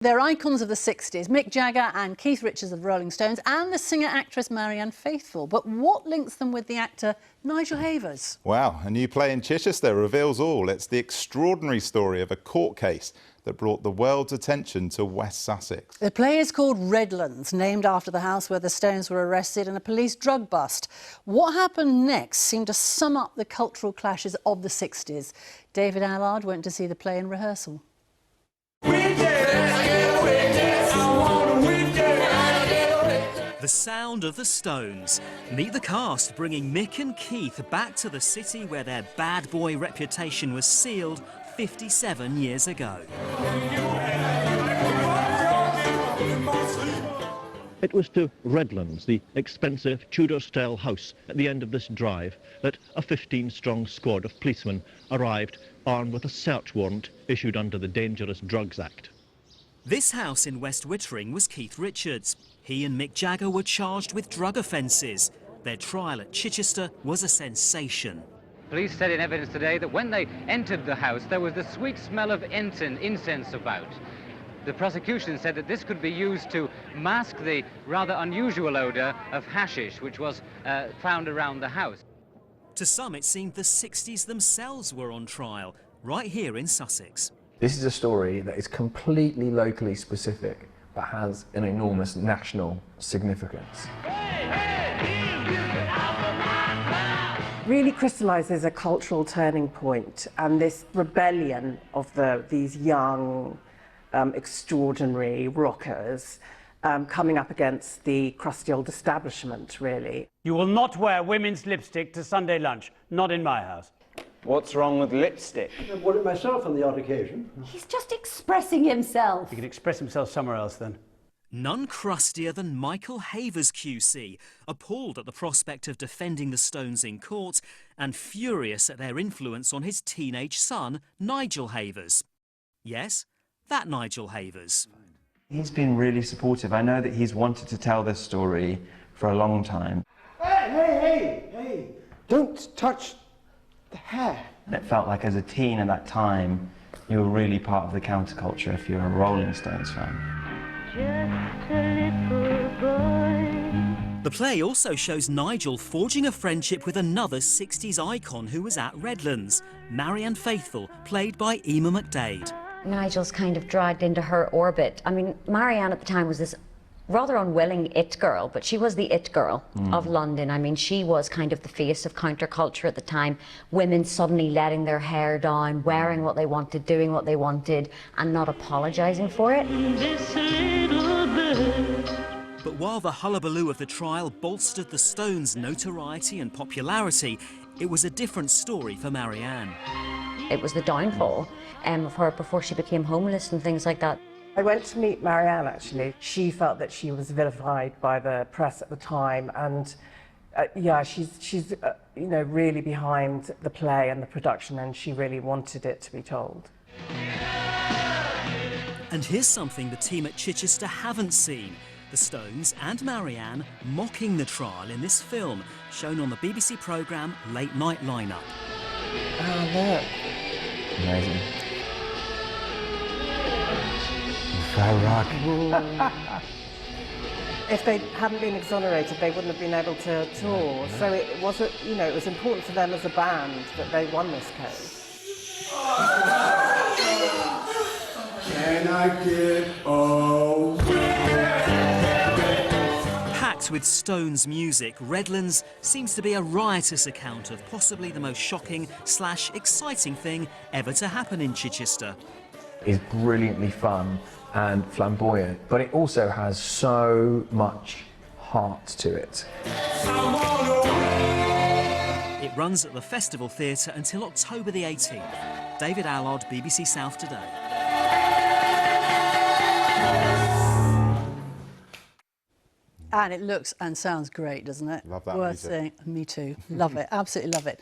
They're icons of the 60s, Mick Jagger and Keith Richards of the Rolling Stones, and the singer-actress Marianne Faithfull. But what links them with the actor Nigel Havers? Wow, a new play in Chichester reveals all. It's the extraordinary story of a court case that brought the world's attention to West Sussex. The play is called Redlands, named after the house where the Stones were arrested in a police drug bust. What happened next seemed to sum up the cultural clashes of the 60s. David Allard went to see the play in rehearsal. The sound of the Stones. Meet the cast bringing Mick and Keith back to the city where their bad boy reputation was sealed 57 years ago. It was to Redlands, the expensive Tudor-style house at the end of this drive, that a 15-strong squad of policemen arrived armed with a search warrant issued under the Dangerous Drugs Act. This house in West Wittering was Keith Richards. He and Mick Jagger were charged with drug offences. Their trial at Chichester was a sensation. Police said in evidence today that when they entered the house, there was the sweet smell of incense about. The prosecution said that this could be used to mask the rather unusual odour of hashish, which was found around the house. To some, it seemed the 60s themselves were on trial, right here in Sussex. This is a story that is completely locally specific, but has an enormous national significance. Really crystallises a cultural turning point, and this rebellion of these young, extraordinary rockers coming up against the crusty old establishment, really. You will not wear women's lipstick to Sunday lunch, not in my house. What's wrong with lipstick? I wore it myself on the odd occasion. He's just expressing himself. He can express himself somewhere else then. None crustier than Michael Havers QC, appalled at the prospect of defending the Stones in court and furious at their influence on his teenage son, Nigel Havers. Yes, that Nigel Havers. He's been really supportive. I know that he's wanted to tell this story for a long time. Hey! Don't touch the hair. And it felt like as a teen at that time, you were really part of the counterculture if you're a Rolling Stones fan. Just a little boy. The play also shows Nigel forging a friendship with another 60s icon who was at Redlands, Marianne Faithfull, played by Emma McDade. Nigel's kind of dragged into her orbit. I mean, Marianne at the time was this rather unwilling it girl, but she was the it girl of London. I mean, she was kind of the face of counterculture at the time. Women suddenly letting their hair down, wearing what they wanted, doing what they wanted, and not apologising for it. But while the hullabaloo of the trial bolstered the Stones' notoriety and popularity, it was a different story for Marianne. It was the downfall of her before she became homeless and things like that. I went to meet Marianne, actually. She felt that she was vilified by the press at the time, and yeah, she's you know, really behind the play and the production, and she really wanted it to be told. And here's something the team at Chichester haven't seen. The Stones and Marianne mocking the trial in this film, shown on the BBC programme Late Night Lineup. Oh, look. Amazing. Very rock. If they hadn't been exonerated, they wouldn't have been able to tour. So it wasn't, you know, it was important for them as a band that they won this case. Can I get Packed with Stones music, Redlands seems to be a riotous account of possibly the most shocking / exciting thing ever to happen in Chichester. It's brilliantly fun and flamboyant, but it also has so much heart to it. It runs at the Festival Theatre until October the 18th. David Allard, BBC South Today. And it looks and sounds great, doesn't it? Love that Worth music. seeing. Me too. Love it. Absolutely love it.